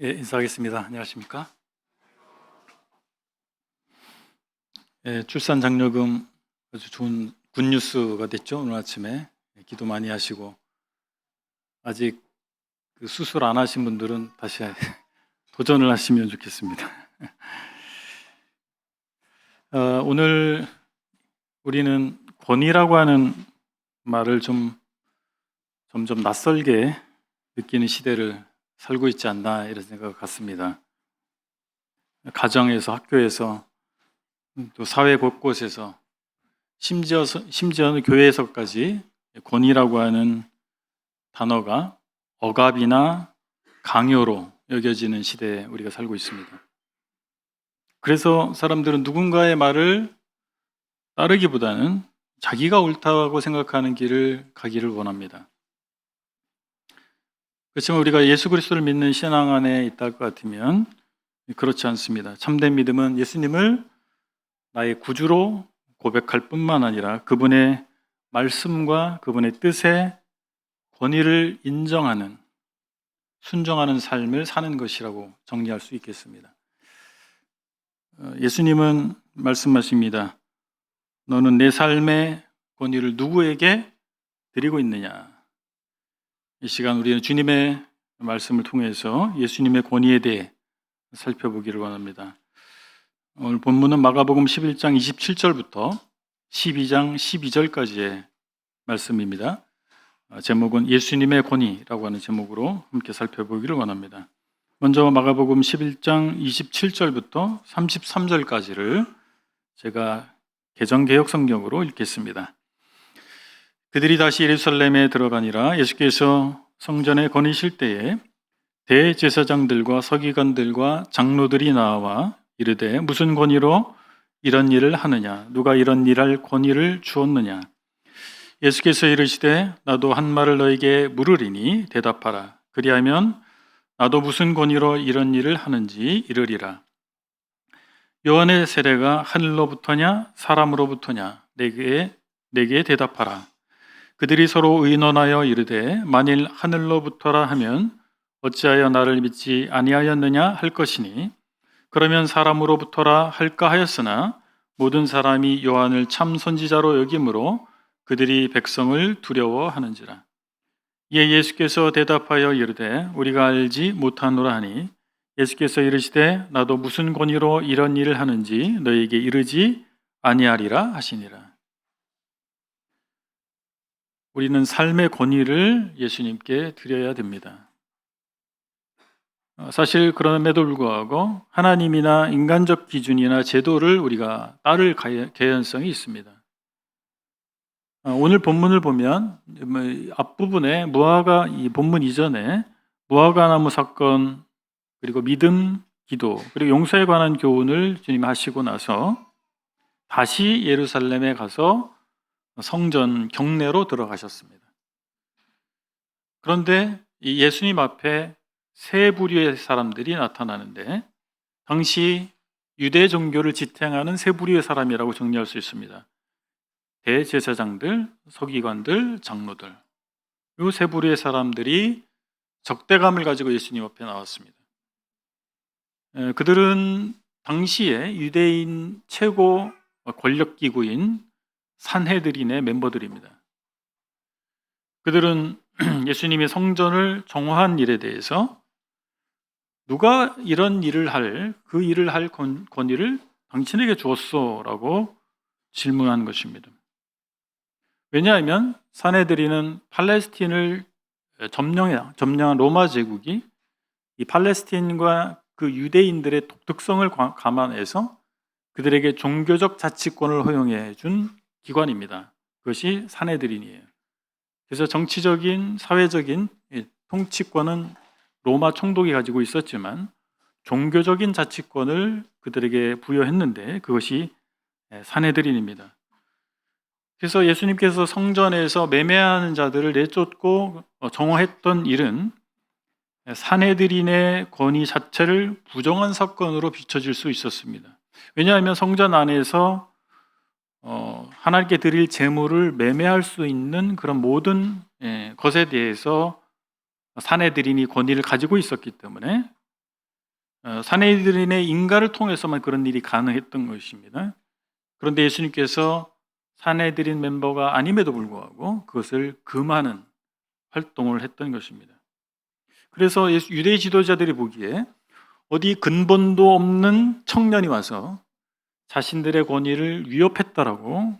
예, 인사하겠습니다. 안녕하십니까? 예, 출산 장려금 아주 좋은 굿뉴스가 됐죠. 오늘 아침에 기도 많이 하시고 아직 그 수술 안 하신 분들은 다시 도전을 하시면 좋겠습니다. 오늘 우리는 권위라고 하는 말을 좀 점점 낯설게 느끼는 시대를 살고 있지 않나 이런 생각 같습니다. 가정에서, 학교에서, 또 사회 곳곳에서 심지어는 교회에서까지 권위라고 하는 단어가 억압이나 강요로 여겨지는 시대에 우리가 살고 있습니다. 그래서 사람들은 누군가의 말을 따르기보다는 자기가 옳다고 생각하는 길을 가기를 원합니다. 그렇지만 우리가 예수 그리스도를 믿는 신앙 안에 있다 것 같으면 그렇지 않습니다. 참된 믿음은 예수님을 나의 구주로 고백할 뿐만 아니라 그분의 말씀과 그분의 뜻에 권위를 인정하는, 순종하는 삶을 사는 것이라고 정리할 수 있겠습니다. 예수님은 말씀하십니다. 너는 내 삶의 권위를 누구에게 드리고 있느냐? 이 시간 우리는 주님의 말씀을 통해서 예수님의 권위에 대해 살펴보기를 원합니다. 오늘 본문은 마가복음 11장 27절부터 12장 12절까지의 말씀입니다. 제목은 예수님의 권위라고 하는 제목으로 함께 살펴보기를 원합니다. 먼저 마가복음 11장 27절부터 33절까지를 제가 개정개혁 성경으로 읽겠습니다. 그들이 다시 예루살렘에 들어가니라. 예수께서 성전에 거니실 때에 대제사장들과 서기관들과 장로들이 나와 이르되 무슨 권위로 이런 일을 하느냐? 누가 이런 일할 권위를 주었느냐? 예수께서 이르시되 나도 한 말을 너에게 물으리니 대답하라. 그리하면 나도 무슨 권위로 이런 일을 하는지 이르리라. 요한의 세례가 하늘로부터냐 사람으로부터냐? 내게 대답하라. 그들이 서로 의논하여 이르되 만일 하늘로부터라 하면 어찌하여 나를 믿지 아니하였느냐 할 것이니 그러면 사람으로부터라 할까 하였으나 모든 사람이 요한을 참 선지자로 여김으로 그들이 백성을 두려워하는지라. 이에 예수께서 대답하여 이르되 우리가 알지 못하노라 하니 예수께서 이르시되 나도 무슨 권위로 이런 일을 하는지 너희에게 이르지 아니하리라 하시니라. 우리는 삶의 권위를 예수님께 드려야 됩니다. 사실 그럼에도 불구하고 하나님이나 인간적 기준이나 제도를 우리가 따를 개연성이 있습니다. 오늘 본문을 보면 앞부분에 이 본문 이전에 무화과나무 사건 그리고 믿음, 기도 그리고 용서에 관한 교훈을 주님이 하시고 나서 다시 예루살렘에 가서 성전 경내로 들어가셨습니다. 그런데 이 예수님 앞에 세 부류의 사람들이 나타나는데 당시 유대 종교를 지탱하는 세 부류의 사람이라고 정리할 수 있습니다. 대제사장들, 서기관들, 장로들. 이 세 부류의 사람들이 적대감을 가지고 예수님 앞에 나왔습니다. 그들은 당시에 유대인 최고 권력기구인 산헤드린의 멤버들입니다. 그들은 예수님이 성전을 정화한 일에 대해서 누가 이런 그 일을 할 권위를 당신에게 주었소? 라고 질문한 것입니다. 왜냐하면 산헤드린은 팔레스틴을 점령한 로마 제국이 이 팔레스틴과 그 유대인들의 독특성을 감안해서 그들에게 종교적 자치권을 허용해 준 기관입니다. 그것이 산헤드린이에요. 그래서 정치적인, 사회적인 통치권은 로마 총독이 가지고 있었지만 종교적인 자치권을 그들에게 부여했는데 그것이 산헤드린입니다. 그래서 예수님께서 성전에서 매매하는 자들을 내쫓고 정화했던 일은 산헤드린의 권위 자체를 부정한 사건으로 비춰질 수 있었습니다. 왜냐하면 성전 안에서 하나님께 드릴 제물을 매매할 수 있는 그런 모든 것에 대해서 산헤드린이 권위를 가지고 있었기 때문에 사내들인의 인가를 통해서만 그런 일이 가능했던 것입니다. 그런데 예수님께서 사내들인 멤버가 아님에도 불구하고 그것을 금하는 활동을 했던 것입니다. 그래서 유대 지도자들이 보기에 어디 근본도 없는 청년이 와서 자신들의 권위를 위협했다라고,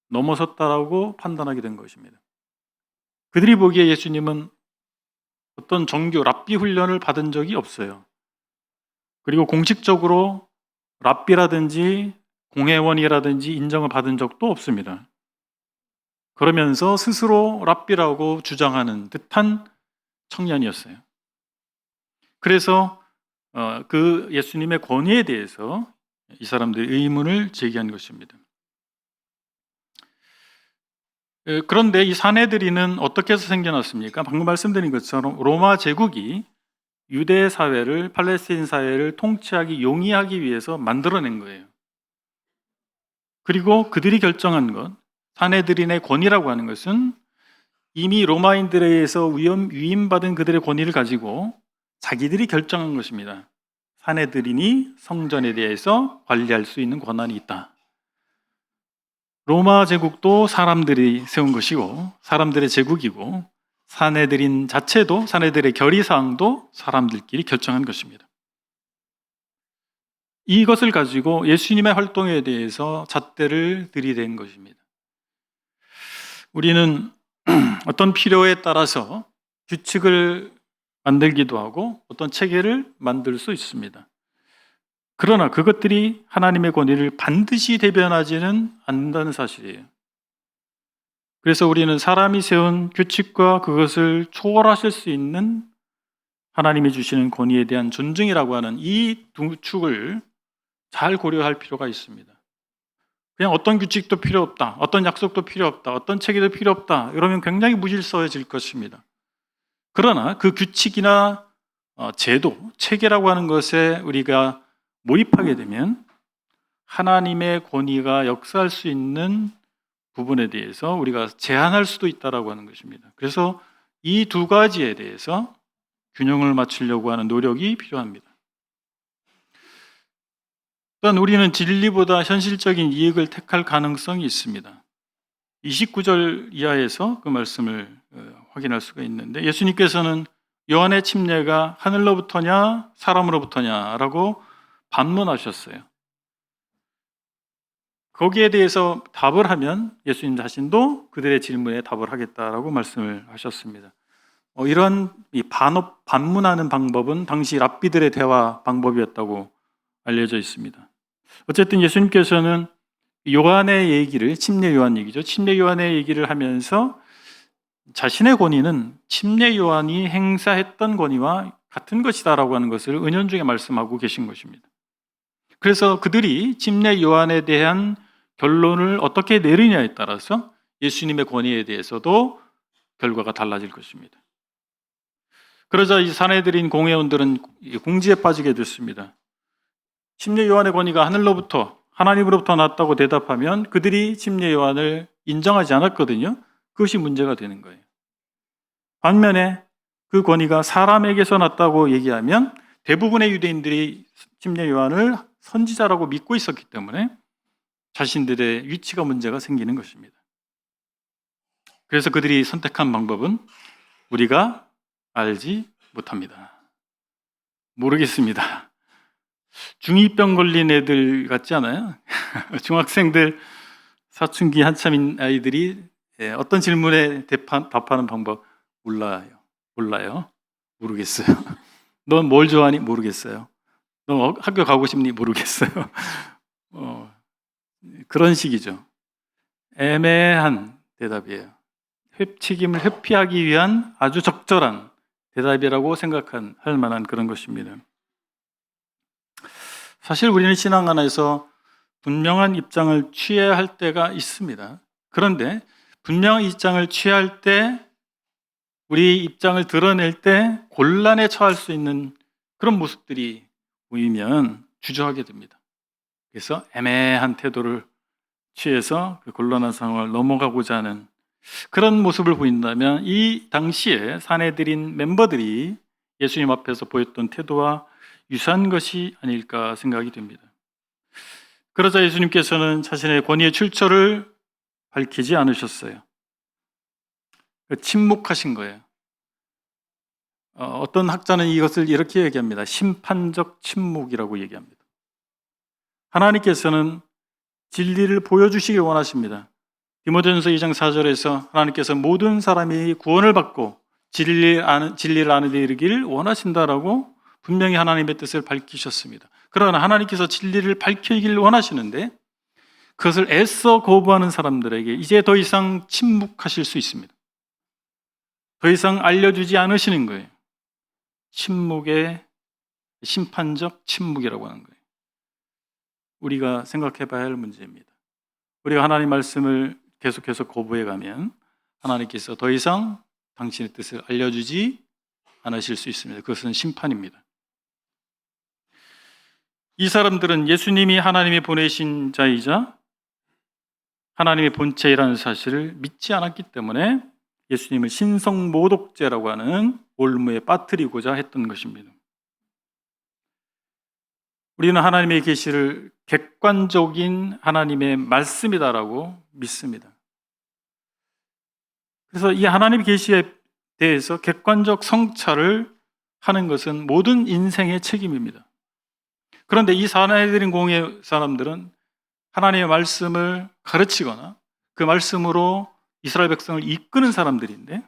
넘어섰다라고 판단하게 된 것입니다. 그들이 보기에 예수님은 어떤 정규 랍비 훈련을 받은 적이 없어요. 그리고 공식적으로 랍비라든지 공회원이라든지 인정을 받은 적도 없습니다. 그러면서 스스로 랍비라고 주장하는 듯한 청년이었어요. 그래서 그 예수님의 권위에 대해서 이 사람들이 의문을 제기한 것입니다. 그런데 이 사내들이는 어떻게 해서 생겨났습니까? 방금 말씀드린 것처럼 로마 제국이 유대 사회를, 팔레스타인 사회를 통치하기 용이하기 위해서 만들어낸 거예요. 그리고 그들이 결정한 것, 사내들인의 권위라고 하는 것은 이미 로마인들에 의해서 위임받은 그들의 권위를 가지고 자기들이 결정한 것입니다. 사내들인이 성전에 대해서 관리할 수 있는 권한이 있다. 로마 제국도 사람들이 세운 것이고 사람들의 제국이고 사내들인 자체도, 사내들의 결의사항도 사람들끼리 결정한 것입니다. 이것을 가지고 예수님의 활동에 대해서 잣대를 들이댄 것입니다. 우리는 어떤 필요에 따라서 규칙을 만들기도 하고 어떤 체계를 만들 수 있습니다. 그러나 그것들이 하나님의 권위를 반드시 대변하지는 않는다는 사실이에요. 그래서 우리는 사람이 세운 규칙과 그것을 초월하실 수 있는 하나님이 주시는 권위에 대한 존중이라고 하는 이 두 축을 잘 고려할 필요가 있습니다. 그냥 어떤 규칙도 필요 없다, 어떤 약속도 필요 없다, 어떤 체계도 필요 없다, 이러면 굉장히 무질서해질 것입니다. 그러나 그 규칙이나 제도, 체계라고 하는 것에 우리가 몰입하게 되면 하나님의 권위가 역사할 수 있는 부분에 대해서 우리가 제한할 수도 있다라고 하는 것입니다. 그래서 이 두 가지에 대해서 균형을 맞추려고 하는 노력이 필요합니다. 또한 우리는 진리보다 현실적인 이익을 택할 가능성이 있습니다. 29절 이하에서 그 말씀을 확인할 수가 있는데 예수님께서는 요한의 침례가 하늘로부터냐 사람으로부터냐라고 반문하셨어요. 거기에 대해서 답을 하면 예수님 자신도 그들의 질문에 답을 하겠다라고 말씀을 하셨습니다. 이런 반문하는 방법은 당시 랍비들의 대화 방법이었다고 알려져 있습니다. 어쨌든 예수님께서는 요한의 얘기를, 침례 요한 얘기죠. 침례 요한의 얘기를 하면서 자신의 권위는 침례 요한이 행사했던 권위와 같은 것이다라고 하는 것을 은연중에 말씀하고 계신 것입니다. 그래서 그들이 침례 요한에 대한 결론을 어떻게 내리냐에 따라서 예수님의 권위에 대해서도 결과가 달라질 것입니다. 그러자 이 사내들인 공회원들은 궁지에 빠지게 됐습니다. 침례 요한의 권위가 하늘로부터, 하나님으로부터 났다고 대답하면 그들이 침례 요한을 인정하지 않았거든요. 그것이 문제가 되는 거예요. 반면에 그 권위가 사람에게서 났다고 얘기하면 대부분의 유대인들이 침례 요한을 선지자라고 믿고 있었기 때문에 자신들의 위치가 문제가 생기는 것입니다. 그래서 그들이 선택한 방법은 우리가 알지 못합니다. 모르겠습니다. 중2병 걸린 애들 같지 않아요? 중학생들, 사춘기 한참인 아이들이 어떤 질문에 답하는 방법 몰라요. 모르겠어요. 넌 뭘 좋아하니? 모르겠어요. 너 학교 가고 싶니? 모르겠어요. 그런 식이죠. 애매한 대답이에요. 책임을 회피하기 위한 아주 적절한 대답이라고 할 만한 그런 것입니다. 사실 우리는 신앙 안에서 분명한 입장을 취해야 할 때가 있습니다. 그런데 분명한 입장을 취할 때, 우리 입장을 드러낼 때 곤란에 처할 수 있는 그런 모습들이 보이면 주저하게 됩니다. 그래서 애매한 태도를 취해서 그 곤란한 상황을 넘어가고자 하는 그런 모습을 보인다면 이 당시에 사내들인 멤버들이 예수님 앞에서 보였던 태도와 유사한 것이 아닐까 생각이 됩니다. 그러자 예수님께서는 자신의 권위의 출처를 밝히지 않으셨어요. 침묵하신 거예요. 어떤 학자는 이것을 이렇게 얘기합니다. 심판적 침묵이라고 얘기합니다. 하나님께서는 진리를 보여주시길 원하십니다. 디모데전서 2장 4절에서 하나님께서 모든 사람이 구원을 받고 진리를 아는 데 이르기를 원하신다라고 분명히 하나님의 뜻을 밝히셨습니다. 그러나 하나님께서 진리를 밝히기를 원하시는데 그것을 애써 거부하는 사람들에게 이제 더 이상 침묵하실 수 있습니다. 더 이상 알려주지 않으시는 거예요. 침묵의 심판적 침묵이라고 하는 거예요. 우리가 생각해 봐야 할 문제입니다. 우리가 하나님 말씀을 계속해서 거부해 가면 하나님께서 더 이상 당신의 뜻을 알려주지 않으실 수 있습니다. 그것은 심판입니다. 이 사람들은 예수님이 하나님이 보내신 자이자 하나님의 본체이라는 사실을 믿지 않았기 때문에 예수님을 신성모독죄라고 하는 올무에 빠뜨리고자 했던 것입니다. 우리는 하나님의 계시를 객관적인 하나님의 말씀이다라고 믿습니다. 그래서 이 하나님의 계시에 대해서 객관적 성찰을 하는 것은 모든 인생의 책임입니다. 그런데 이 사내들인 공의 사람들은 하나님의 말씀을 가르치거나 그 말씀으로 이스라엘 백성을 이끄는 사람들인데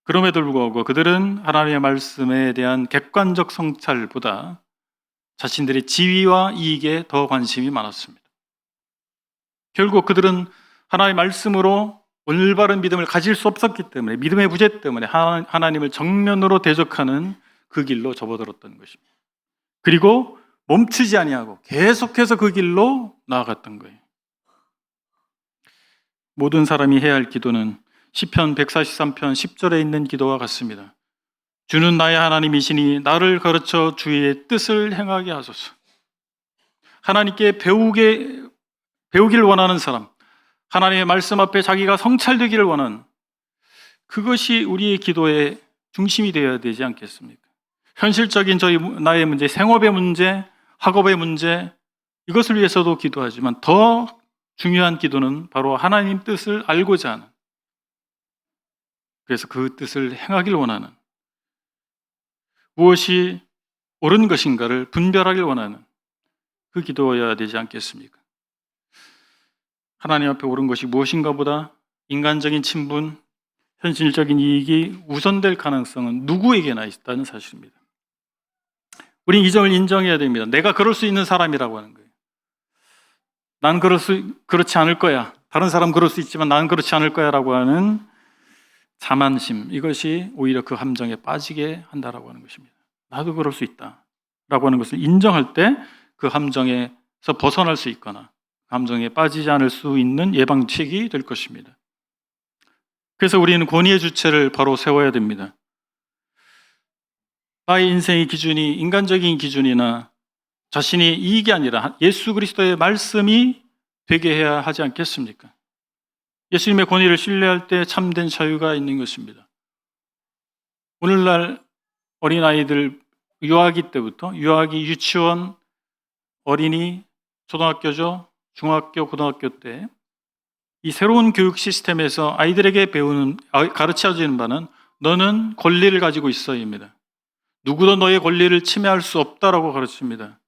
그럼에도 불구하고 그들은 하나님의 말씀에 대한 객관적 성찰보다 자신들의 지위와 이익에 더 관심이 많았습니다. 결국 그들은 하나님의 말씀으로 올바른 믿음을 가질 수 없었기 때문에 믿음의 부재 때문에 하나님을 정면으로 대적하는 그 길로 접어들었던 것입니다. 그리고 멈추지 아니하고 계속해서 그 길로 나아갔던 거예요. 모든 사람이 해야 할 기도는 시편 143편 10절에 있는 기도와 같습니다. 주는 나의 하나님이시니 나를 가르쳐 주의 뜻을 행하게 하소서. 하나님께 배우길 원하는 사람, 하나님의 말씀 앞에 자기가 성찰되기를 원하는 그것이 우리의 기도의 중심이 되어야 되지 않겠습니까? 현실적인 나의 문제, 생업의 문제, 학업의 문제 이것을 위해서도 기도하지만 더 중요한 기도는 바로 하나님 뜻을 알고자 하는, 그래서 그 뜻을 행하길 원하는, 무엇이 옳은 것인가를 분별하길 원하는 그 기도여야 되지 않겠습니까? 하나님 앞에 옳은 것이 무엇인가 보다 인간적인 친분, 현실적인 이익이 우선될 가능성은 누구에게나 있다는 사실입니다. 우린 이 점을 인정해야 됩니다. 내가 그럴 수 있는 사람이라고 하는 거예요. 난 그렇지 않을 거야. 다른 사람 그럴 수 있지만 난 그렇지 않을 거야 라고 하는 자만심, 이것이 오히려 그 함정에 빠지게 한다라고 하는 것입니다. 나도 그럴 수 있다 라고 하는 것을 인정할 때 그 함정에서 벗어날 수 있거나 함정에 빠지지 않을 수 있는 예방책이 될 것입니다. 그래서 우리는 권위의 주체를 바로 세워야 됩니다. 나의 인생의 기준이 인간적인 기준이나 자신의 이익이 아니라 예수 그리스도의 말씀이 되게 해야 하지 않겠습니까? 예수님의 권위를 신뢰할 때 참된 자유가 있는 것입니다. 오늘날 어린아이들 유아기 때부터 유아기, 유치원, 어린이, 초등학교죠, 중학교, 고등학교 때 이 새로운 교육 시스템에서 아이들에게 가르쳐지는 바는 너는 권리를 가지고 있어입니다. 누구도 너의 권리를 침해할 수 없다라고 가르칩니다.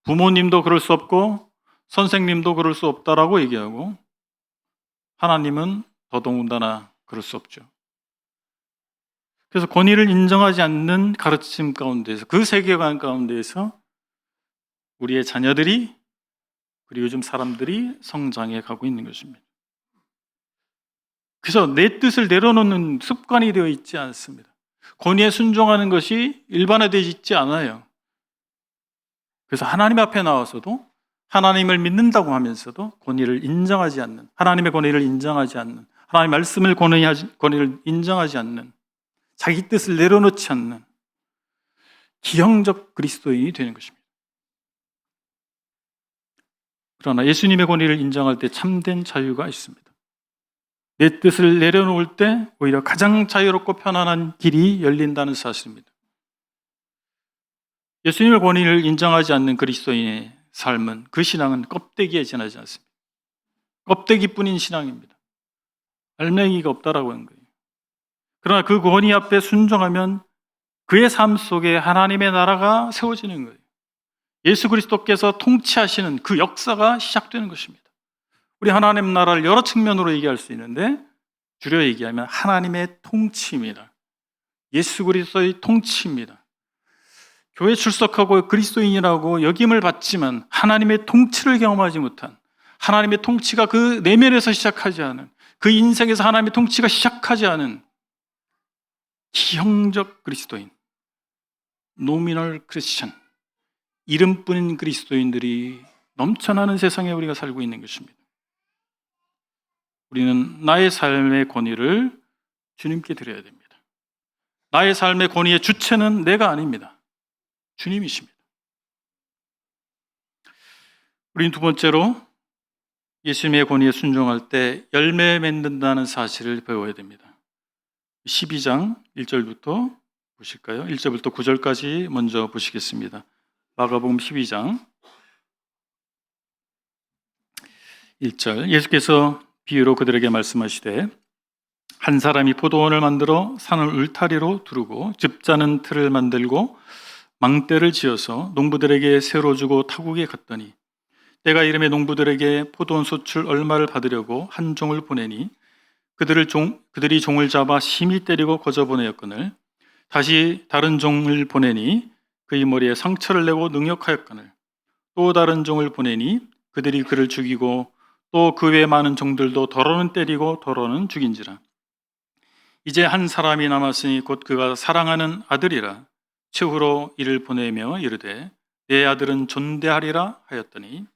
부모님도 그럴 수 없고 선생님도 그럴 수 없다라고 얘기하고 하나님은 더더군다나 그럴 수 없죠. 그래서 권위를 인정하지 않는 가르침 가운데서 그 세계관 가운데에서 우리의 자녀들이 그리고 요즘 사람들이 성장해 가고 있는 것입니다. 그래서 내 뜻을 내려놓는 습관이 되어 있지 않습니다. 권위에 순종하는 것이 일반화되어 있지 않아요. 그래서 하나님 앞에 나와서도 하나님을 믿는다고 하면서도 권위를 인정하지 않는, 하나님의 권위를 인정하지 않는, 하나님의 말씀을 권위를 인정하지 않는, 자기 뜻을 내려놓지 않는 기형적 그리스도인이 되는 것입니다. 그러나 예수님의 권위를 인정할 때 참된 자유가 있습니다. 내 뜻을 내려놓을 때 오히려 가장 자유롭고 편안한 길이 열린다는 사실입니다. 예수님의 권위를 인정하지 않는 그리스도인의 삶은, 그 신앙은 껍데기에 지나지 않습니다. 껍데기뿐인 신앙입니다. 알맹이가 없다라고 하는 거예요. 그러나 그 권위 앞에 순종하면 그의 삶 속에 하나님의 나라가 세워지는 거예요. 예수 그리스도께서 통치하시는 그 역사가 시작되는 것입니다. 우리 하나님 나라를 여러 측면으로 얘기할 수 있는데 줄여 얘기하면 하나님의 통치입니다. 예수 그리스도의 통치입니다. 교회 출석하고 그리스도인이라고 역임을 받지만 하나님의 통치를 경험하지 못한, 하나님의 통치가 그 내면에서 시작하지 않은, 그 인생에서 하나님의 통치가 시작하지 않은 기형적 그리스도인, 노미널 크리스천, 이름뿐인 그리스도인들이 넘쳐나는 세상에 우리가 살고 있는 것입니다. 우리는 나의 삶의 권위를 주님께 드려야 됩니다. 나의 삶의 권위의 주체는 내가 아닙니다. 주님이십니다. 우리는 두 번째로 예수님의 권위에 순종할 때 열매 맺는다는 사실을 배워야 됩니다. 12장 1절부터 보실까요? 1절부터 9절까지 먼저 보시겠습니다. 마가복음 12장 1절, 예수께서 비유로 그들에게 말씀하시되 한 사람이 포도원을 만들어 산을 울타리로 두르고 즙자는 틀을 만들고 망대를 지어서 농부들에게 새로 주고 타국에 갔더니 때가 이름에 농부들에게 포도원 소출 얼마를 받으려고 한 종을 보내니 그들이 종을 잡아 심히 때리고 거저보내었거늘 다시 다른 종을 보내니 그의 머리에 상처를 내고 능욕하였거늘 또 다른 종을 보내니 그들이 그를 죽이고 또 그 외 많은 종들도 더러는 때리고 더러는 죽인지라. 이제 한 사람이 남았으니 곧 그가 사랑하는 아들이라. 최후로 이를 보내며 이르되 내 아들은 존대하리라 하였더니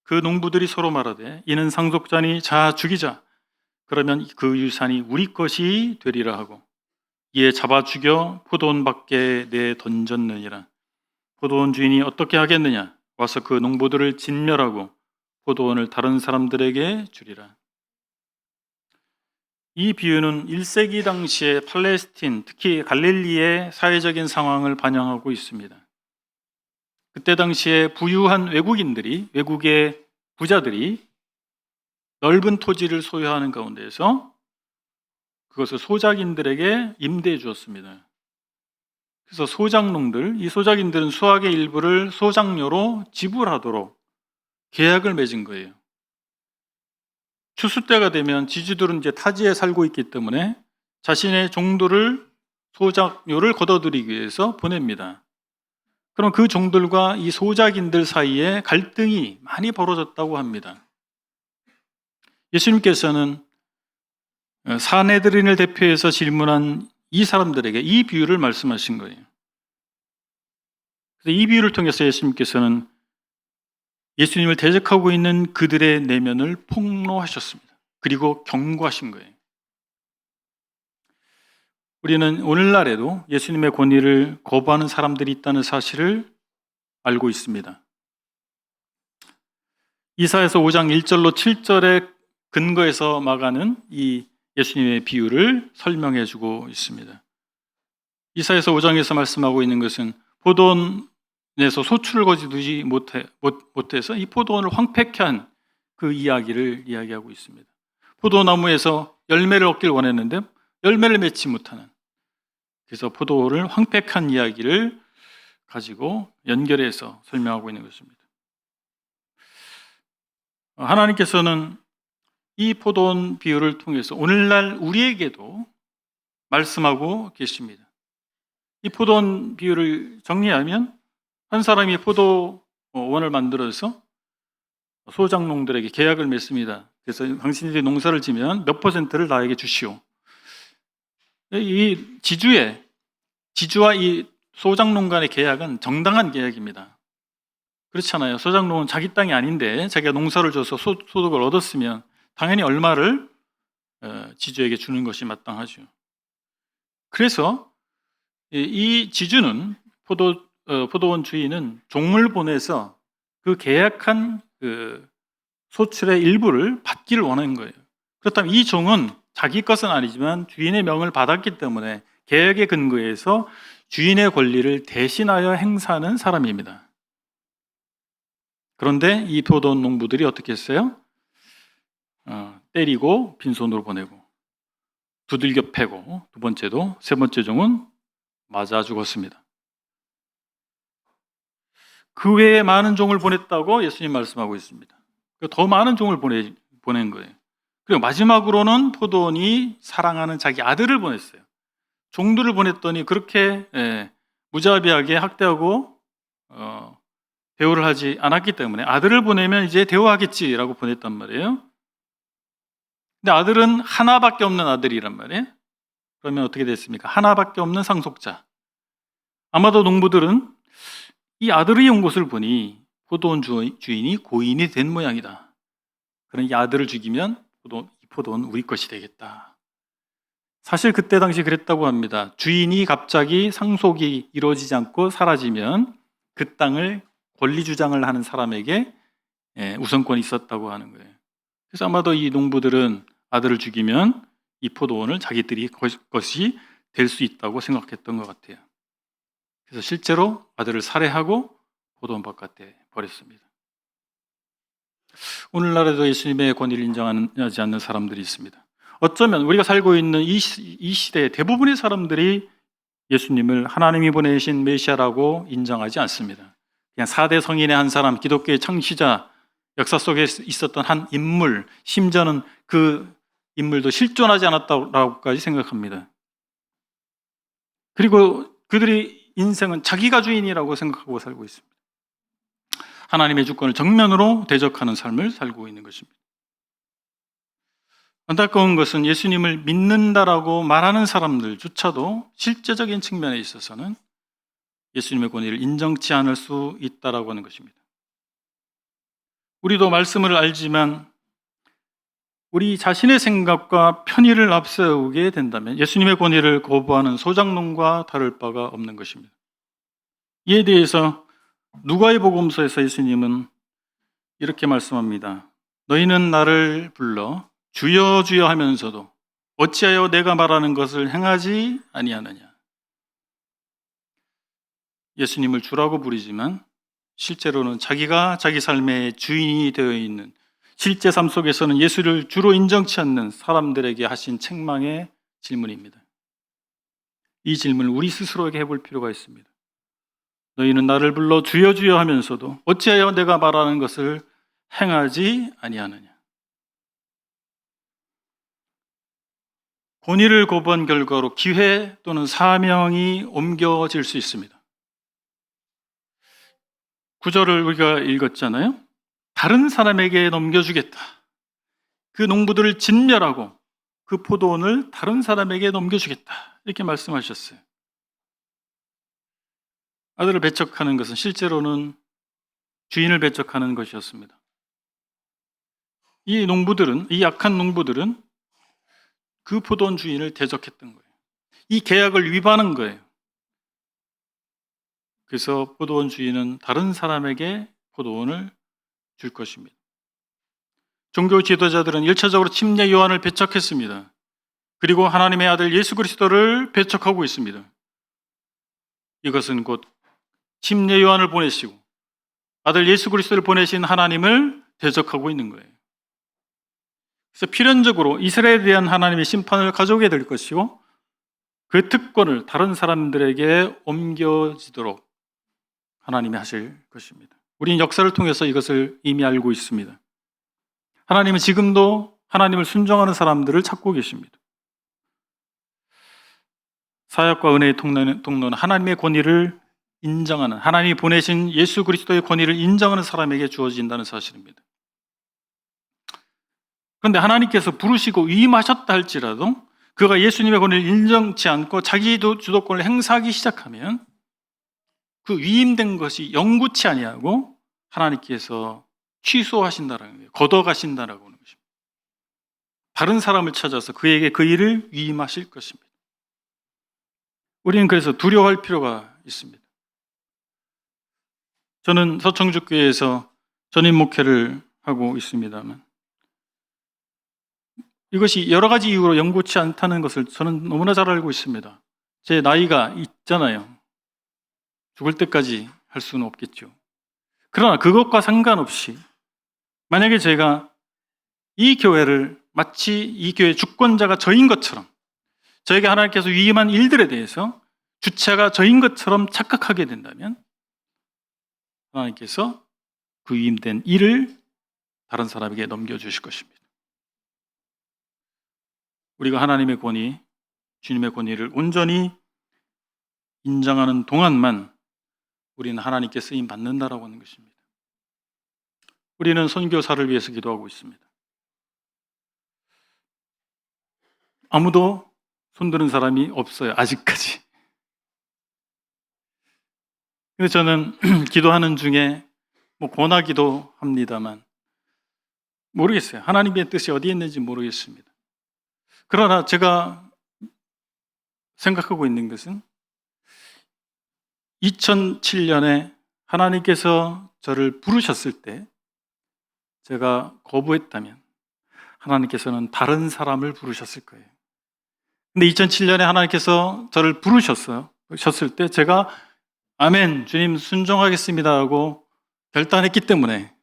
그 농부들이 서로 말하되 이는 상속자니 자 죽이자. 그러면 그 유산이 우리 것이 되리라 하고 이에 잡아 죽여 포도원 밖에 내 던졌느니라. 포도원 주인이 어떻게 하겠느냐? 와서 그 농부들을 진멸하고 포도원을 다른 사람들에게 주리라. 이 비유는 1세기 당시의 팔레스틴, 특히 갈릴리의 사회적인 상황을 반영하고 있습니다. 그때 당시에 부유한 외국의 부자들이 넓은 토지를 소유하는 가운데에서 그것을 소작인들에게 임대해 주었습니다. 그래서 이 소작인들은 수확의 일부를 소작료로 지불하도록 계약을 맺은 거예요. 추수 때가 되면 지주들은 이제 타지에 살고 있기 때문에 자신의 종들을 소작료를 걷어들이기 위해서 보냅니다. 그럼 그 종들과 이 소작인들 사이에 갈등이 많이 벌어졌다고 합니다. 예수님께서는 사내들인을 대표해서 질문한 이 사람들에게 이 비유를 말씀하신 거예요. 그래서 이 비유를 통해서 예수님께서는 예수님을 대적하고 있는 그들의 내면을 폭로하셨습니다. 그리고 경고하신 거예요. 우리는 오늘날에도 예수님의 권위를 거부하는 사람들이 있다는 사실을 알고 있습니다. 이사야서 5장 1절로 7절의 근거에서 막아는 이 예수님의 비유를 설명해 주고 있습니다. 이사야서 5장에서 말씀하고 있는 것은 포도원에서 소출을 거두지 못해서 이 포도원을 황폐케 한 그 이야기를 이야기하고 있습니다. 포도나무에서 열매를 얻길 원했는데 열매를 맺지 못하는, 그래서 포도를 황폐한 이야기를 가지고 연결해서 설명하고 있는 것입니다. 하나님께서는 이 포도원 비유를 통해서 오늘날 우리에게도 말씀하고 계십니다. 이 포도원 비유를 정리하면 한 사람이 포도원을 만들어서 소작농들에게 계약을 맺습니다. 그래서 당신들이 농사를 지면 몇 퍼센트를 나에게 주시오. 이 지주와 이 소작농 간의 계약은 정당한 계약입니다. 그렇잖아요. 소작농은 자기 땅이 아닌데 자기가 농사를 줘서 소득을 얻었으면 당연히 얼마를 지주에게 주는 것이 마땅하죠. 그래서 이 지주는 포도원 주인은 종을 보내서 그 계약한 그 소출의 일부를 받기를 원하는 거예요. 그렇다면 이 종은 자기 것은 아니지만 주인의 명을 받았기 때문에 계약의 근거에서 주인의 권리를 대신하여 행사하는 사람입니다. 그런데 이 포도원 농부들이 어떻게 했어요? 때리고 빈손으로 보내고, 두들겨 패고, 두 번째도, 세 번째 종은 맞아 죽었습니다. 그 외에 많은 종을 보냈다고 예수님 말씀하고 있습니다. 더 많은 종을 보낸 거예요. 그리고 마지막으로는 포도원이 사랑하는 자기 아들을 보냈어요. 종들을 보냈더니 그렇게 무자비하게 학대하고 대우를 하지 않았기 때문에 아들을 보내면 이제 대우하겠지라고 보냈단 말이에요. 근데 아들은 하나밖에 없는 아들이란 말이에요. 그러면 어떻게 됐습니까? 하나밖에 없는 상속자. 아마도 농부들은 이 아들이 온 것을 보니 포도원 주인이 고인이 된 모양이다. 그럼 이 아들을 죽이면 이 포도원 우리 것이 되겠다. 사실 그때 당시 그랬다고 합니다. 주인이 갑자기 상속이 이루어지지 않고 사라지면 그 땅을 권리 주장을 하는 사람에게 우선권이 있었다고 하는 거예요. 그래서 아마도 이 농부들은 아들을 죽이면 이 포도원을 자기들이 것이 될 수 있다고 생각했던 것 같아요. 그래서 실제로 아들을 살해하고 포도원 바깥에 버렸습니다. 오늘날에도 예수님의 권위를 인정하지 않는 사람들이 있습니다. 어쩌면 우리가 살고 있는 이 시대의 대부분의 사람들이 예수님을 하나님이 보내신 메시아라고 인정하지 않습니다. 그냥 4대 성인의 한 사람, 기독교의 창시자, 역사 속에 있었던 한 인물, 심지어는 그 인물도 실존하지 않았다고까지 생각합니다. 그리고 그들의 인생은 자기가 주인이라고 생각하고 살고 있습니다. 하나님의 주권을 정면으로 대적하는 삶을 살고 있는 것입니다. 안타까운 것은 예수님을 믿는다라고 말하는 사람들조차도 실제적인 측면에 있어서는 예수님의 권위를 인정치 않을 수 있다라고 하는 것입니다. 우리도 말씀을 알지만 우리 자신의 생각과 편의를 앞세우게 된다면 예수님의 권위를 거부하는 소작농과 다를 바가 없는 것입니다. 이에 대해서 누가복음서에서 예수님은 이렇게 말씀합니다. 너희는 나를 불러 주여 주여 하면서도 어찌하여 내가 말하는 것을 행하지 아니하느냐. 예수님을 주라고 부르지만 실제로는 자기가 자기 삶의 주인이 되어 있는, 실제 삶 속에서는 예수를 주로 인정치 않는 사람들에게 하신 책망의 질문입니다. 이 질문을 우리 스스로에게 해볼 필요가 있습니다. 너희는 나를 불러 주여 주여 하면서도 어찌하여 내가 말하는 것을 행하지 아니하느냐. 권위를 거부한 결과로 기회 또는 사명이 옮겨질 수 있습니다. 구절을 우리가 읽었잖아요. 다른 사람에게 넘겨주겠다. 그 농부들을 진멸하고 그 포도원을 다른 사람에게 넘겨주겠다. 이렇게 말씀하셨어요. 아들을 배척하는 것은 실제로는 주인을 배척하는 것이었습니다. 이 약한 농부들은 그 포도원 주인을 대적했던 거예요. 이 계약을 위반한 거예요. 그래서 포도원 주인은 다른 사람에게 포도원을 줄 것입니다. 종교 지도자들은 1차적으로 침례 요한을 배척했습니다. 그리고 하나님의 아들 예수 그리스도를 배척하고 있습니다. 이것은 곧 침례 요한을 보내시고 아들 예수 그리스도를 보내신 하나님을 대적하고 있는 거예요. 그래서 필연적으로 이스라엘에 대한 하나님의 심판을 가져오게 될 것이고 그 특권을 다른 사람들에게 옮겨지도록 하나님이 하실 것입니다. 우리는 역사를 통해서 이것을 이미 알고 있습니다. 하나님은 지금도 하나님을 순종하는 사람들을 찾고 계십니다. 사역과 은혜의 통로는 하나님의 권위를 인정하는, 하나님이 보내신 예수 그리스도의 권위를 인정하는 사람에게 주어진다는 사실입니다. 그런데 하나님께서 부르시고 위임하셨다 할지라도 그가 예수님의 권위를 인정치 않고 자기 주도권을 행사하기 시작하면 그 위임된 것이 영구치 아니하고 하나님께서 취소하신다라는 거예요. 걷어가신다라고 하는 것입니다. 다른 사람을 찾아서 그에게 그 일을 위임하실 것입니다. 우리는 그래서 두려워할 필요가 있습니다. 저는 서청주교회에서 전임 목회를 하고 있습니다만 이것이 여러 가지 이유로 영구치 않다는 것을 저는 너무나 잘 알고 있습니다. 제 나이가 있잖아요. 죽을 때까지 할 수는 없겠죠. 그러나 그것과 상관없이 만약에 제가 이 교회를 마치 이 교회의 주권자가 저인 것처럼, 저에게 하나님께서 위임한 일들에 대해서 주체가 저인 것처럼 착각하게 된다면 하나님께서 그 위임된 일을 다른 사람에게 넘겨주실 것입니다. 우리가 하나님의 권위, 주님의 권위를 온전히 인정하는 동안만 우리는 하나님께 쓰임 받는다라고 하는 것입니다. 우리는 선교사를 위해서 기도하고 있습니다. 아무도 손드는 사람이 없어요, 아직까지. 근데 저는 기도하는 중에 권하기도 합니다만 모르겠어요. 하나님의 뜻이 어디에 있는지 모르겠습니다. 그러나 제가 생각하고 있는 것은 2007년에 하나님께서 저를 부르셨을 때 제가 거부했다면 하나님께서는 다른 사람을 부르셨을 거예요. 근데 2007년에 하나님께서 저를 부르셨을 때 제가 아멘, 주님 순종하겠습니다 하고 결단했기 때문에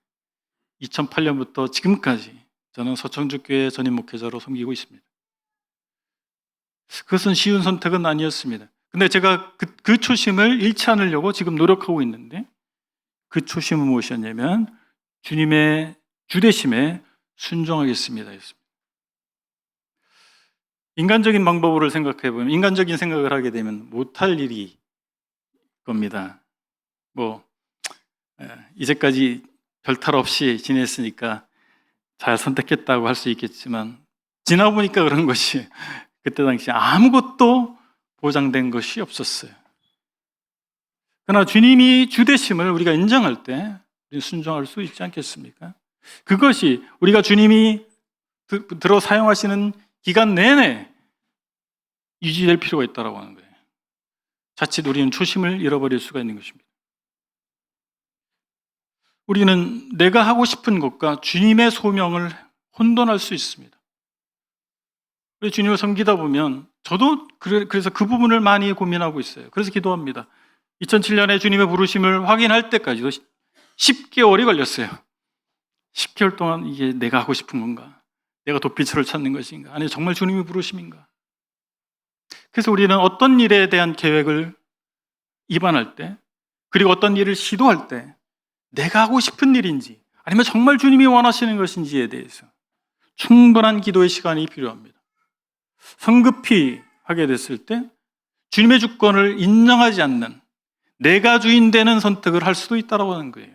2008년부터 지금까지 저는 서청주교회 전임 목회자로 섬기고 있습니다. 그것은 쉬운 선택은 아니었습니다. 근데 제가 그 초심을 잃지 않으려고 지금 노력하고 있는데, 그 초심은 무엇이었냐면 주님의 주대심에 순종하겠습니다 였습니다. 인간적인 방법으로 생각해 보면, 인간적인 생각을 하게 되면 못할 일이 겁니다. 이제까지 별탈 없이 지냈으니까 잘 선택했다고 할 수 있겠지만 지나보니까 그런 것이 그때 당시 아무것도 보장된 것이 없었어요. 그러나 주님이 주되심을 우리가 인정할 때 순종할 수 있지 않겠습니까? 그것이 우리가 주님이 들어 사용하시는 기간 내내 유지될 필요가 있다고 하는 거예요. 자칫 우리는 초심을 잃어버릴 수가 있는 것입니다. 우리는 내가 하고 싶은 것과 주님의 소명을 혼돈할 수 있습니다. 우리 주님을 섬기다 보면 저도 그래서 그 부분을 많이 고민하고 있어요. 그래서 기도합니다. 2007년에 주님의 부르심을 확인할 때까지도 10개월이 걸렸어요. 10개월 동안 이게 내가 하고 싶은 건가? 내가 도피처를 찾는 것인가? 아니 정말 주님의 부르심인가? 그래서 우리는 어떤 일에 대한 계획을 입안할 때, 그리고 어떤 일을 시도할 때 내가 하고 싶은 일인지 아니면 정말 주님이 원하시는 것인지에 대해서 충분한 기도의 시간이 필요합니다. 성급히 하게 됐을 때 주님의 주권을 인정하지 않는 내가 주인 되는 선택을 할 수도 있다고 하는 거예요.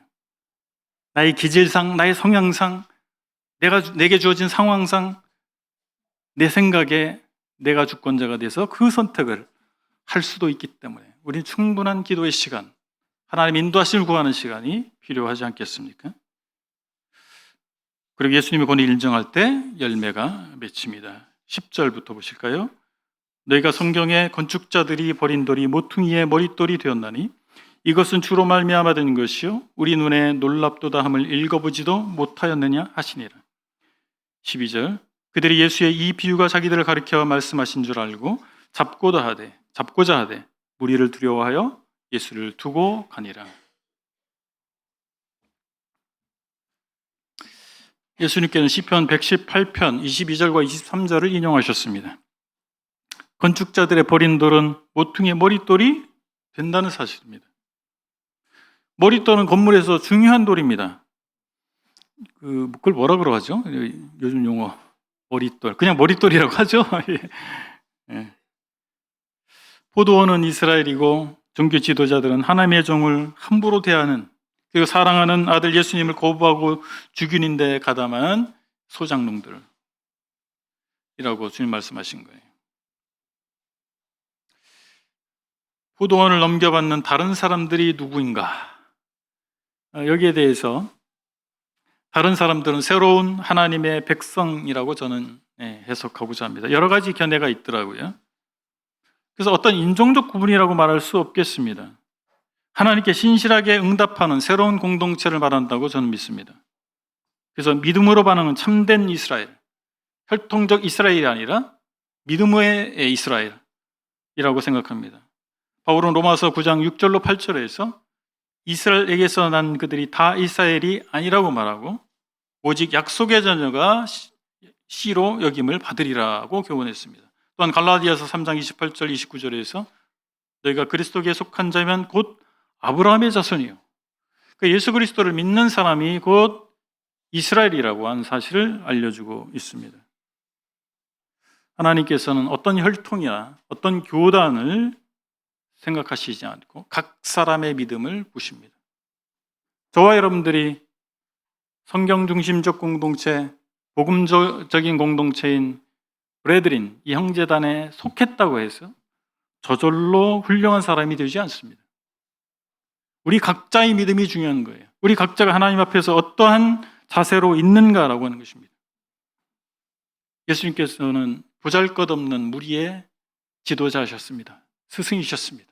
나의 기질상, 나의 성향상, 내게 주어진 상황상, 내 생각에 내가 주권자가 돼서 그 선택을 할 수도 있기 때문에 우리는 충분한 기도의 시간, 하나님 인도하심을 구하는 시간이 필요하지 않겠습니까? 그리고 예수님의 권위를 인정할 때 열매가 맺힙니다. 10절부터 보실까요? 너희가 성경에 건축자들이 버린 돌이 모퉁이의 머릿돌이 되었나니 이것은 주로 말미암아 된 것이요 우리 눈에 놀랍도다 함을 읽어보지도 못하였느냐 하시니라. 12절 그들이 예수의 이 비유가 자기들을 가리켜 말씀하신 줄 알고 잡고자 하되 무리를 두려워하여 예수를 두고 가니라. 예수님께는 시편 118편 22절과 23절을 인용하셨습니다. 건축자들의 버린 돌은 모퉁이의 머릿돌이 된다는 사실입니다. 머릿돌은 건물에서 중요한 돌입니다. 그걸 뭐라 그러죠? 요즘 용어 머릿돌, 그냥 머릿돌이라고 하죠. 예. 포도원은 이스라엘이고 종교 지도자들은 하나님의 종을 함부로 대하는, 그리고 사랑하는 아들 예수님을 거부하고 죽이는 데 가담한 소장농들이라고 주님 말씀하신 거예요. 포도원을 넘겨받는 다른 사람들이 누구인가? 여기에 대해서 다른 사람들은 새로운 하나님의 백성이라고 저는 해석하고자 합니다. 여러 가지 견해가 있더라고요. 그래서 어떤 인종적 구분이라고 말할 수 없겠습니다. 하나님께 신실하게 응답하는 새로운 공동체를 말한다고 저는 믿습니다. 그래서 믿음으로 반응은 참된 이스라엘, 혈통적 이스라엘이 아니라 믿음의 이스라엘이라고 생각합니다. 바울은 로마서 9장 6절로 8절에서 이스라엘에게서 난 그들이 다 이스라엘이 아니라고 말하고 오직 약속의 자녀가 씨로 여김을 받으리라고 교훈했습니다. 또한 갈라디아서 3장 28절 29절에서 너희가 그리스도께 속한 자면 곧 아브라함의 자손이요. 그 예수 그리스도를 믿는 사람이 곧 이스라엘이라고 하는 사실을 알려주고 있습니다. 하나님께서는 어떤 혈통이나 어떤 교단을 생각하시지 않고 각 사람의 믿음을 보십니다. 저와 여러분들이 성경 중심적 공동체, 복음적인 공동체인 브레드린, 이 형제단에 속했다고 해서 저절로 훌륭한 사람이 되지 않습니다. 우리 각자의 믿음이 중요한 거예요. 우리 각자가 하나님 앞에서 어떠한 자세로 있는가라고 하는 것입니다. 예수님께서는 보잘것없는 무리의 지도자셨습니다. 스승이셨습니다.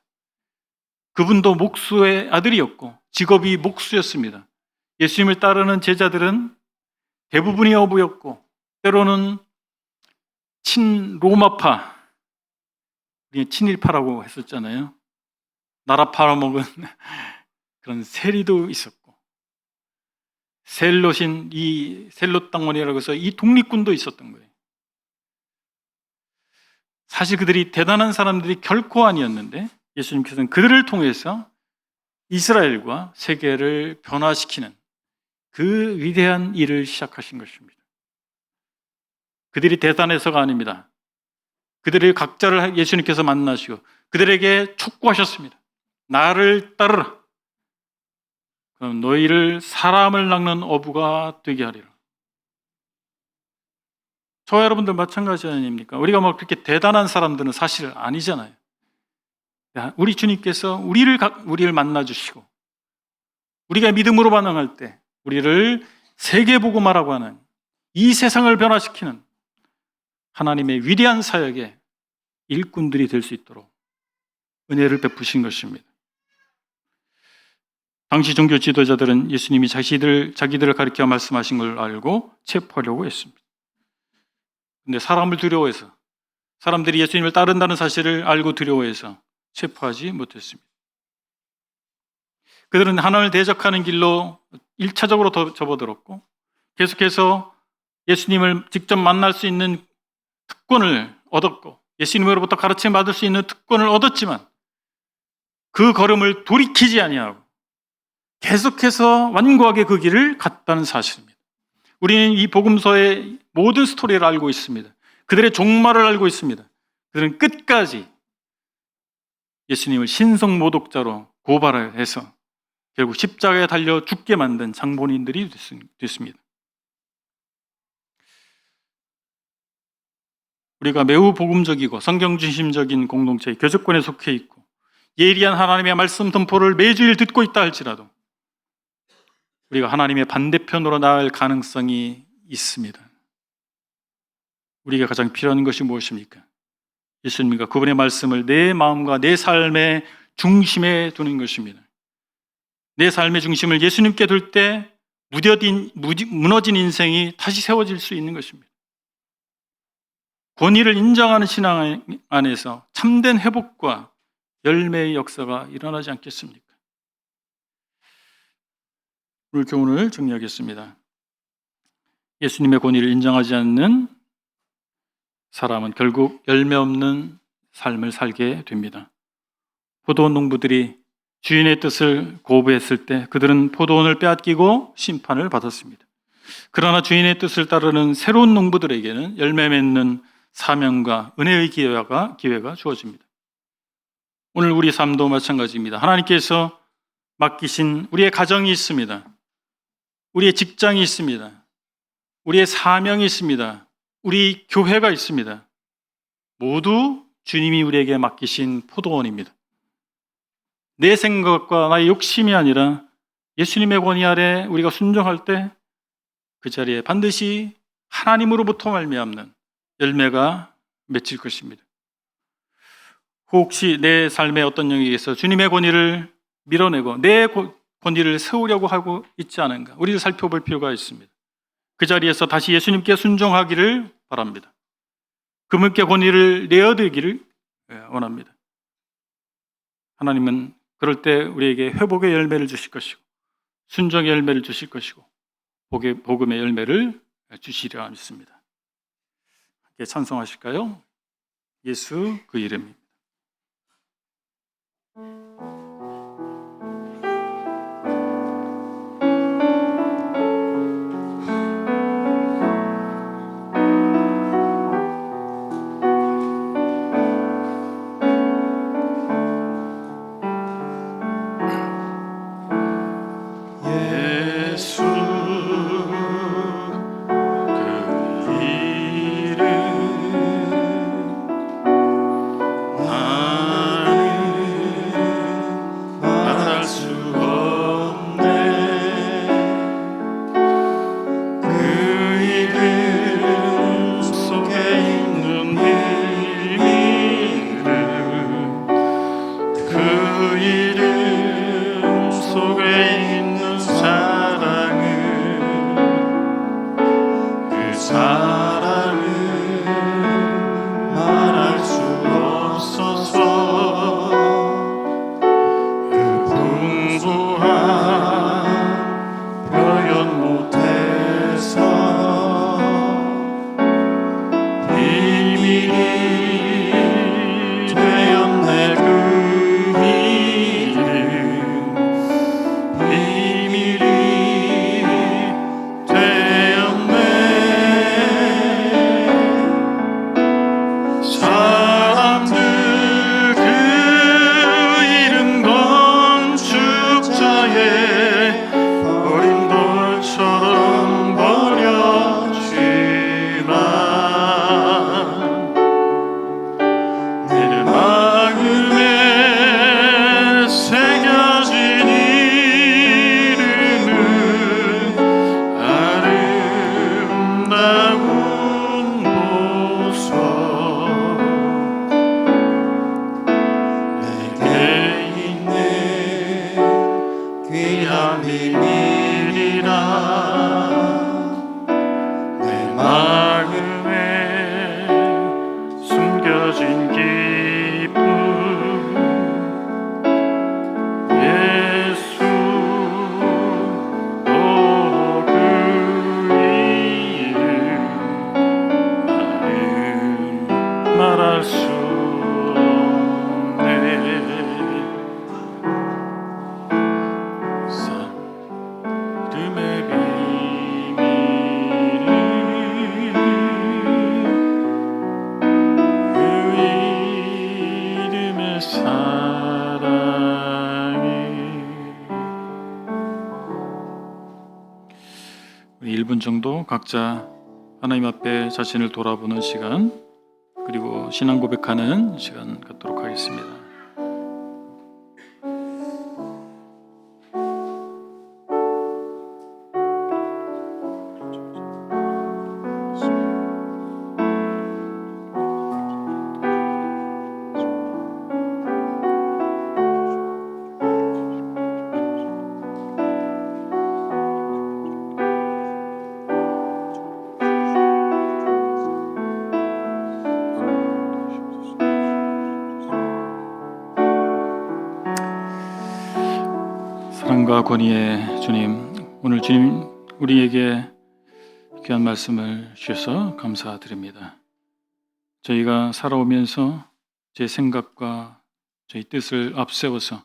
그분도 목수의 아들이었고 직업이 목수였습니다. 예수님을 따르는 제자들은 대부분이 어부였고 때로는 친로마파, 친일파라고 했었잖아요. 나라 팔아먹은 그런 세리도 있었고 셀롯인 이 셀롯 당원이라고 해서 이 독립군도 있었던 거예요. 사실 그들이 대단한 사람들이 결코 아니었는데 예수님께서는 그들을 통해서 이스라엘과 세계를 변화시키는 그 위대한 일을 시작하신 것입니다. 그들이 대단해서가 아닙니다. 그들의 각자를 예수님께서 만나시고 그들에게 촉구하셨습니다. 나를 따르라. 그럼 너희를 사람을 낚는 어부가 되게 하리라. 저와 여러분들 마찬가지 아닙니까? 우리가 뭐 그렇게 대단한 사람들은 사실 아니잖아요. 우리 주님께서 우리를 만나주시고 우리가 믿음으로 반응할 때 우리를 세계복음화라고 하는 이 세상을 변화시키는 하나님의 위대한 사역의 일꾼들이 될 수 있도록 은혜를 베푸신 것입니다. 당시 종교 지도자들은 예수님이 자기들을 가리켜 말씀하신 걸 알고 체포하려고 했습니다. 근데 사람을 두려워해서, 사람들이 예수님을 따른다는 사실을 알고 두려워해서 체포하지 못했습니다. 그들은 하나님을 대적하는 길로 1차적으로 접어들었고 계속해서 예수님을 직접 만날 수 있는 특권을 얻었고 예수님으로부터 가르침 받을 수 있는 특권을 얻었지만 그 걸음을 돌이키지 아니하고 계속해서 완고하게 그 길을 갔다는 사실입니다. 우리는 이 복음서의 모든 스토리를 알고 있습니다. 그들의 종말을 알고 있습니다. 그들은 끝까지 예수님을 신성모독자로 고발해서 결국 십자가에 달려 죽게 만든 장본인들이 됐습니다. 우리가 매우 복음적이고 성경 중심적인 공동체의 교제권에 속해 있고 예리한 하나님의 말씀 선포를 매주일 듣고 있다 할지라도 우리가 하나님의 반대편으로 나아갈 가능성이 있습니다. 우리가 가장 필요한 것이 무엇입니까? 예수님과 그분의 말씀을 내 마음과 내 삶의 중심에 두는 것입니다. 내 삶의 중심을 예수님께 둘 때 무너진 인생이 다시 세워질 수 있는 것입니다. 권위를 인정하는 신앙 안에서 참된 회복과 열매의 역사가 일어나지 않겠습니까? 오늘 교훈을 정리하겠습니다. 예수님의 권위를 인정하지 않는 사람은 결국 열매 없는 삶을 살게 됩니다. 포도원 농부들이 주인의 뜻을 거부했을 때 그들은 포도원을 빼앗기고 심판을 받았습니다. 그러나 주인의 뜻을 따르는 새로운 농부들에게는 열매 맺는 사명과 은혜의 기회가 주어집니다. 오늘 우리 삶도 마찬가지입니다. 하나님께서 맡기신 우리의 가정이 있습니다. 우리의 직장이 있습니다. 우리의 사명이 있습니다. 우리 교회가 있습니다. 모두 주님이 우리에게 맡기신 포도원입니다. 내 생각과 나의 욕심이 아니라 예수님의 권위 아래 우리가 순종할 때 그 자리에 반드시 하나님으로부터 말미암는 열매가 맺힐 것입니다. 혹시 내 삶의 어떤 영역에서 주님의 권위를 밀어내고 내 권위를 세우려고 하고 있지 않은가? 우리를 살펴볼 필요가 있습니다. 그 자리에서 다시 예수님께 순종하기를 바랍니다. 그분께 권위를 내어드리기를 원합니다. 하나님은 그럴 때 우리에게 회복의 열매를 주실 것이고 순종의 열매를 주실 것이고 복음의 열매를 주시리라 믿습니다. 함께 찬송하실까요? 예수 그 이름입니다. 우리 1분 정도 각자 하나님 앞에 자신을 돌아보는 시간, 그리고 신앙 고백하는 시간 갖도록 하겠습니다. 사랑과 권위의 주님, 오늘 주님 우리에게 귀한 말씀을 주셔서 감사드립니다. 저희가 살아오면서 제 생각과 저희 뜻을 앞세워서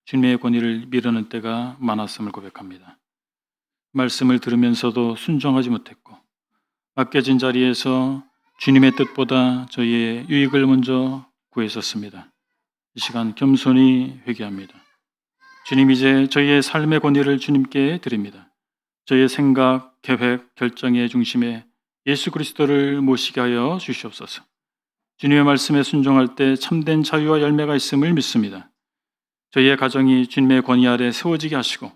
주님의 권위를 미루는 때가 많았음을 고백합니다. 말씀을 들으면서도 순종하지 못했고 맡겨진 자리에서 주님의 뜻보다 저희의 유익을 먼저 구했었습니다. 이 시간 겸손히 회개합니다. 주님, 이제 저희의 삶의 권위를 주님께 드립니다. 저희의 생각, 계획, 결정의 중심에 예수 그리스도를 모시게 하여 주시옵소서. 주님의 말씀에 순종할 때 참된 자유와 열매가 있음을 믿습니다. 저희의 가정이 주님의 권위 아래 세워지게 하시고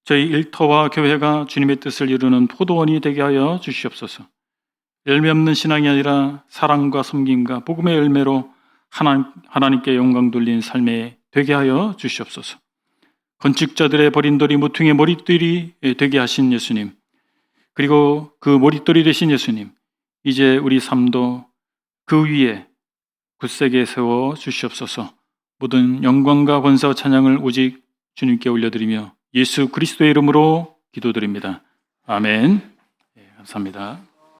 저희 일터와 교회가 주님의 뜻을 이루는 포도원이 되게 하여 주시옵소서. 열매 없는 신앙이 아니라 사랑과 섬김과 복음의 열매로 하나님께 영광 돌린 삶에 되게 하여 주시옵소서. 건축자들의 버린 돌이 모퉁이의 머릿돌이 되게 하신 예수님, 그리고 그 머릿돌이 되신 예수님, 이제 우리 삶도 그 위에 굳세게 세워 주시옵소서. 모든 영광과 권세와 찬양을 오직 주님께 올려드리며 예수 그리스도의 이름으로 기도드립니다. 아멘. 감사합니다.